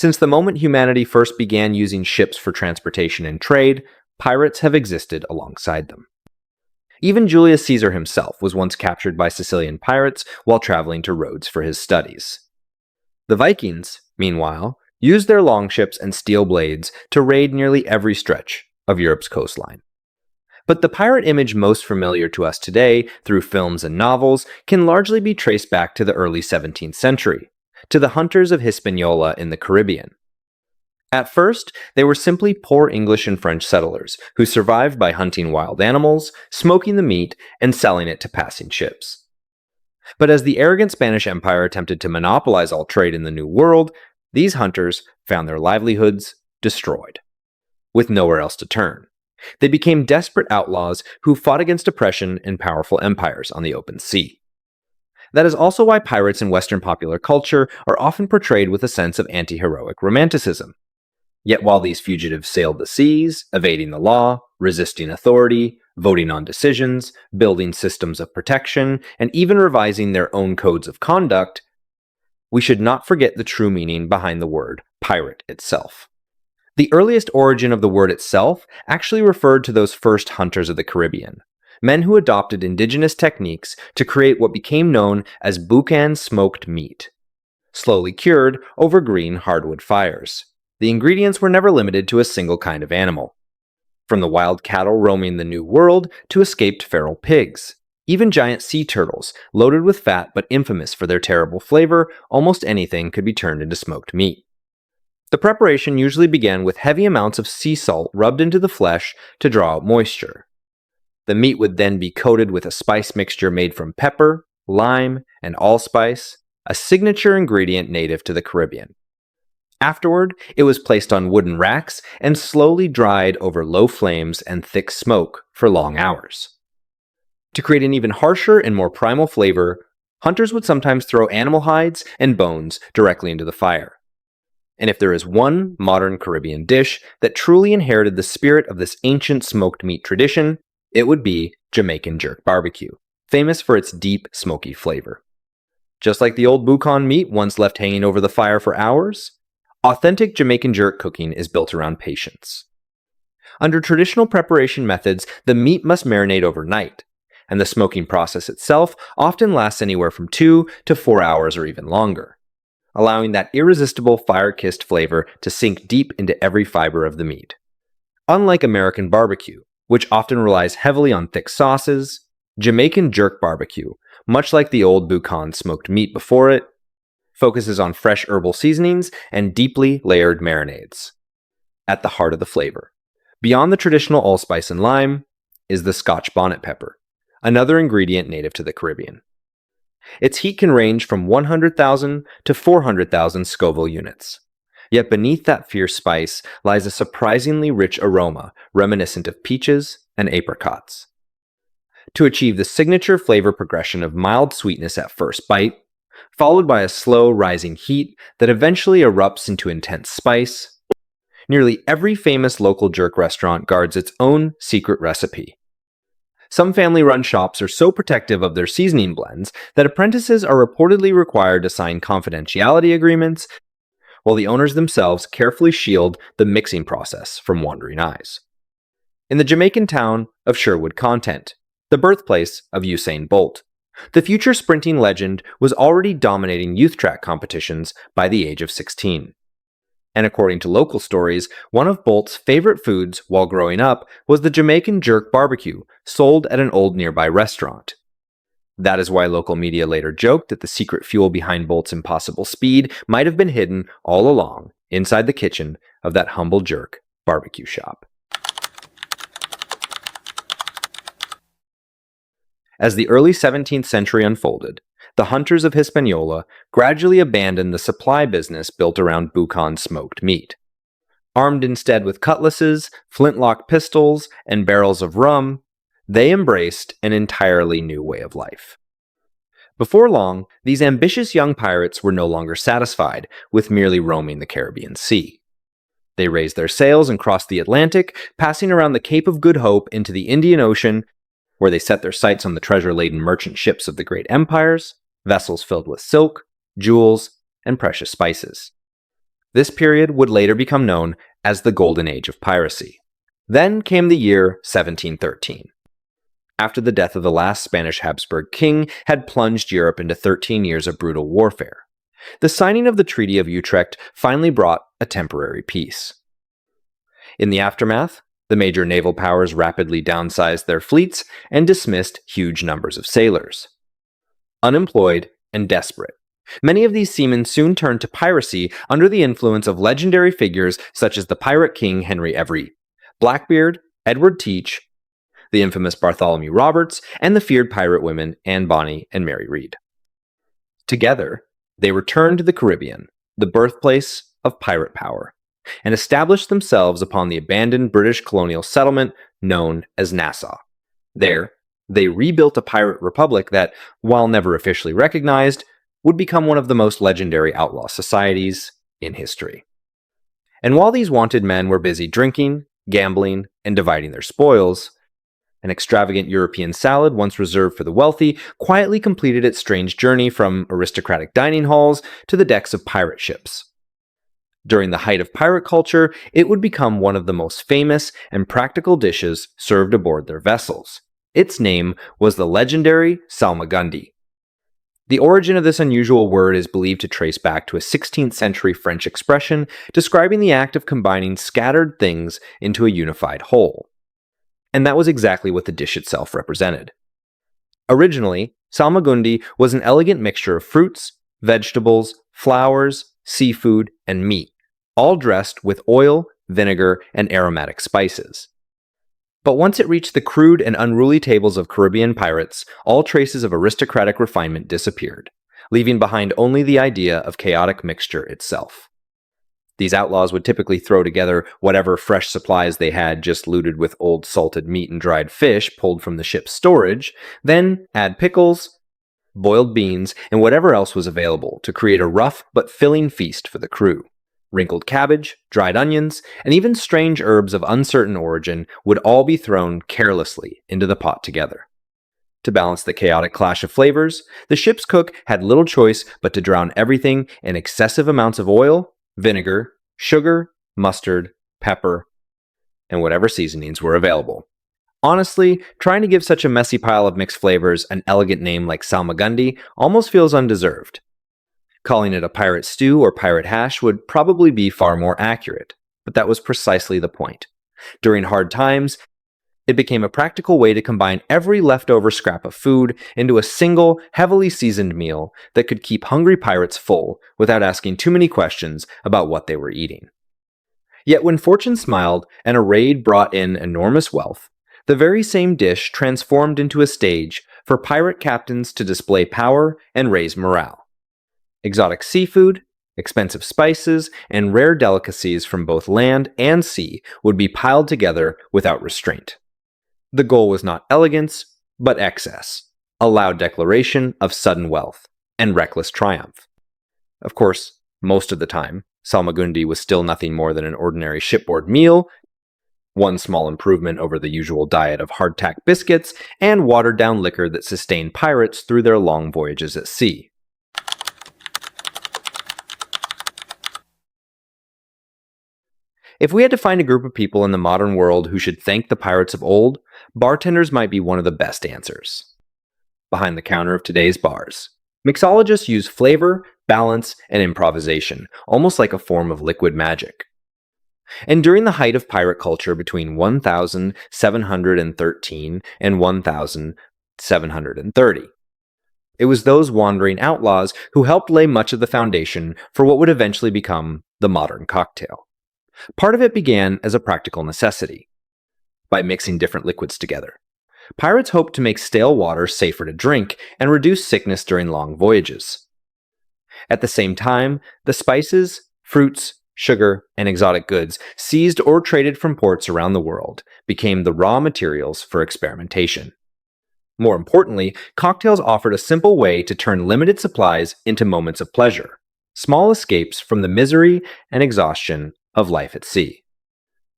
Since the moment humanity first began using ships for transportation and trade, pirates have existed alongside them. Even Julius Caesar himself was once captured by Sicilian pirates while traveling to Rhodes for his studies. The Vikings, meanwhile, used their longships and steel blades to raid nearly every stretch of Europe's coastline. But the pirate image most familiar to us today through films and novels can largely be traced back to the early 17th century, to the hunters of Hispaniola in the Caribbean. At first, they were simply poor English and French settlers who survived by hunting wild animals, smoking the meat, and selling it to passing ships. But as the arrogant Spanish Empire attempted to monopolize all trade in the New World, these hunters found their livelihoods destroyed, with nowhere else to turn. They became desperate outlaws who fought against oppression and powerful empires on the open sea. That is also why pirates in Western popular culture are often portrayed with a sense of anti-heroic romanticism. Yet while these fugitives sailed the seas, evading the law, resisting authority, voting on decisions, building systems of protection, and even revising their own codes of conduct, we should not forget the true meaning behind the word pirate itself. The earliest origin of the word itself actually referred to those first hunters of the Caribbean, men who adopted indigenous techniques to create what became known as boucan smoked meat, slowly cured over green hardwood fires. The ingredients were never limited to a single kind of animal. From the wild cattle roaming the New World to escaped feral pigs, even giant sea turtles, loaded with fat but infamous for their terrible flavor, almost anything could be turned into smoked meat. The preparation usually began with heavy amounts of sea salt rubbed into the flesh to draw out moisture. The meat would then be coated with a spice mixture made from pepper, lime, and allspice, a signature ingredient native to the Caribbean. Afterward, it was placed on wooden racks and slowly dried over low flames and thick smoke for long hours. To create an even harsher and more primal flavor, hunters would sometimes throw animal hides and bones directly into the fire. And if there is one modern Caribbean dish that truly inherited the spirit of this ancient smoked meat tradition, it would be Jamaican jerk barbecue, famous for its deep, smoky flavor. Just like the old boucan meat once left hanging over the fire for hours, authentic Jamaican jerk cooking is built around patience. Under traditional preparation methods, the meat must marinate overnight, and the smoking process itself often lasts anywhere from 2 to 4 hours or even longer, allowing that irresistible fire-kissed flavor to sink deep into every fiber of the meat. Unlike American barbecue, which often relies heavily on thick sauces, Jamaican jerk barbecue, much like the old boucan smoked meat before it, focuses on fresh herbal seasonings and deeply layered marinades. At the heart of the flavor, beyond the traditional allspice and lime, is the Scotch bonnet pepper, another ingredient native to the Caribbean. Its heat can range from 100,000 to 400,000 Scoville units. Yet beneath that fierce spice lies a surprisingly rich aroma reminiscent of peaches and apricots. To achieve the signature flavor progression of mild sweetness at first bite, followed by a slow rising heat that eventually erupts into intense spice, nearly every famous local jerk restaurant guards its own secret recipe. Some family-run shops are so protective of their seasoning blends that apprentices are reportedly required to sign confidentiality agreements, while the owners themselves carefully shield the mixing process from wandering eyes. In the Jamaican town of Sherwood Content, the birthplace of Usain Bolt, the future sprinting legend was already dominating youth track competitions by the age of 16. And according to local stories, one of Bolt's favorite foods while growing up was the Jamaican jerk barbecue sold at an old nearby restaurant. That is why local media later joked that the secret fuel behind Bolt's impossible speed might have been hidden all along inside the kitchen of that humble jerk barbecue shop. As the early 17th century unfolded, the hunters of Hispaniola gradually abandoned the supply business built around boucan smoked meat. Armed instead with cutlasses, flintlock pistols, and barrels of rum, they embraced an entirely new way of life. Before long, these ambitious young pirates were no longer satisfied with merely roaming the Caribbean Sea. They raised their sails and crossed the Atlantic, passing around the Cape of Good Hope into the Indian Ocean, where they set their sights on the treasure-laden merchant ships of the great empires, vessels filled with silk, jewels, and precious spices. This period would later become known as the Golden Age of Piracy. Then came the year 1713. After the death of the last Spanish Habsburg king had plunged Europe into 13 years of brutal warfare, the signing of the Treaty of Utrecht finally brought a temporary peace. In the aftermath, the major naval powers rapidly downsized their fleets and dismissed huge numbers of sailors. Unemployed and desperate, many of these seamen soon turned to piracy under the influence of legendary figures such as the pirate king Henry Every, Blackbeard, Edward Teach, the infamous Bartholomew Roberts, and the feared pirate women Anne Bonny and Mary Read. Together, they returned to the Caribbean, the birthplace of pirate power, and established themselves upon the abandoned British colonial settlement known as Nassau. There, they rebuilt a pirate republic that, while never officially recognized, would become one of the most legendary outlaw societies in history. And while these wanted men were busy drinking, gambling, and dividing their spoils, an extravagant European salad once reserved for the wealthy quietly completed its strange journey from aristocratic dining halls to the decks of pirate ships. During the height of pirate culture, it would become one of the most famous and practical dishes served aboard their vessels. Its name was the legendary Salmagundi. The origin of this unusual word is believed to trace back to a 16th century French expression describing the act of combining scattered things into a unified whole. And that was exactly what the dish itself represented. Originally, Salmagundi was an elegant mixture of fruits, vegetables, flowers, seafood, and meat, all dressed with oil, vinegar, and aromatic spices. But once it reached the crude and unruly tables of Caribbean pirates, all traces of aristocratic refinement disappeared, leaving behind only the idea of chaotic mixture itself. These outlaws would typically throw together whatever fresh supplies they had just looted with old salted meat and dried fish pulled from the ship's storage, then add pickles, boiled beans, and whatever else was available to create a rough but filling feast for the crew. Wrinkled cabbage, dried onions, and even strange herbs of uncertain origin would all be thrown carelessly into the pot together. To balance the chaotic clash of flavors, the ship's cook had little choice but to drown everything in excessive amounts of oil, vinegar, sugar, mustard, pepper, and whatever seasonings were available. Honestly, trying to give such a messy pile of mixed flavors an elegant name like Salmagundi almost feels undeserved. Calling it a pirate stew or pirate hash would probably be far more accurate, but that was precisely the point. During hard times, it became a practical way to combine every leftover scrap of food into a single, heavily seasoned meal that could keep hungry pirates full without asking too many questions about what they were eating. Yet when fortune smiled and a raid brought in enormous wealth, the very same dish transformed into a stage for pirate captains to display power and raise morale. Exotic seafood, expensive spices, and rare delicacies from both land and sea would be piled together without restraint. The goal was not elegance, but excess, a loud declaration of sudden wealth and reckless triumph. Of course, most of the time, Salmagundi was still nothing more than an ordinary shipboard meal, one small improvement over the usual diet of hardtack biscuits and watered-down liquor that sustained pirates through their long voyages at sea. If we had to find a group of people in the modern world who should thank the pirates of old, bartenders might be one of the best answers. Behind the counter of today's bars, mixologists use flavor, balance, and improvisation, almost like a form of liquid magic. And during the height of pirate culture between 1713 and 1730, it was those wandering outlaws who helped lay much of the foundation for what would eventually become the modern cocktail. Part of it began as a practical necessity, by mixing different liquids together. Pirates hoped to make stale water safer to drink and reduce sickness during long voyages. At the same time, the spices, fruits, sugar, and exotic goods seized or traded from ports around the world became the raw materials for experimentation. More importantly, cocktails offered a simple way to turn limited supplies into moments of pleasure, small escapes from the misery and exhaustion of life at sea.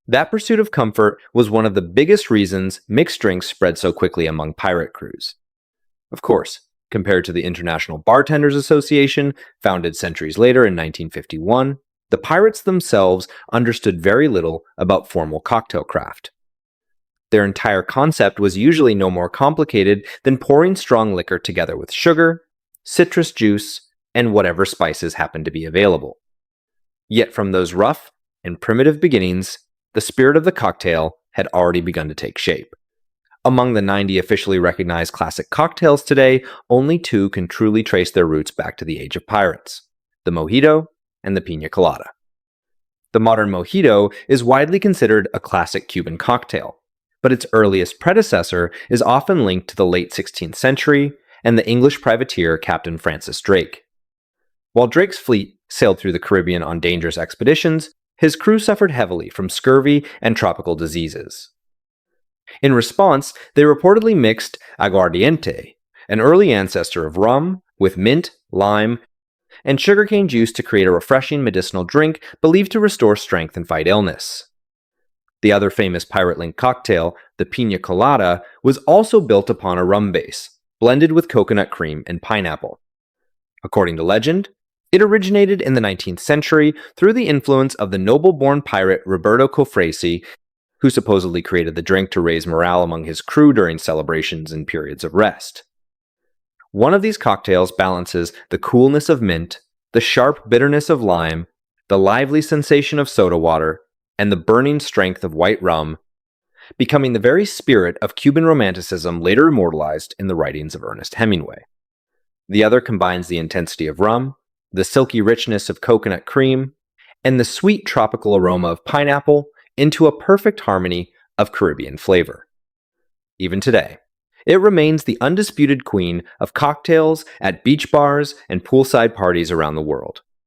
That pursuit of comfort was one of the biggest reasons mixed drinks spread so quickly among pirate crews. Of course, compared to the International Bartenders Association, founded centuries later in 1951, the pirates themselves understood very little about formal cocktail craft. Their entire concept was usually no more complicated than pouring strong liquor together with sugar, citrus juice, and whatever spices happened to be available. Yet from those rough and primitive beginnings, the spirit of the cocktail had already begun to take shape. Among the 90 officially recognized classic cocktails today, only 2 can truly trace their roots back to the Age of Pirates: the Mojito and the Piña Colada. The modern Mojito is widely considered a classic Cuban cocktail, but its earliest predecessor is often linked to the late 16th century and the English privateer Captain Francis Drake. While Drake's fleet sailed through the Caribbean on dangerous expeditions, his crew suffered heavily from scurvy and tropical diseases. In response, they reportedly mixed aguardiente, an early ancestor of rum, with mint, lime, and sugarcane juice to create a refreshing medicinal drink believed to restore strength and fight illness. The other famous pirate-linked cocktail, the Piña Colada, was also built upon a rum base, blended with coconut cream and pineapple. According to legend, it originated in the 19th century through the influence of the noble-born pirate Roberto Cofresi, who supposedly created the drink to raise morale among his crew during celebrations and periods of rest. One of these cocktails balances the coolness of mint, the sharp bitterness of lime, the lively sensation of soda water, and the burning strength of white rum, becoming the very spirit of Cuban Romanticism later immortalized in the writings of Ernest Hemingway. The other combines the intensity of rum, the silky richness of coconut cream, and the sweet tropical aroma of pineapple into a perfect harmony of Caribbean flavor. Even today, it remains the undisputed queen of cocktails at beach bars and poolside parties around the world.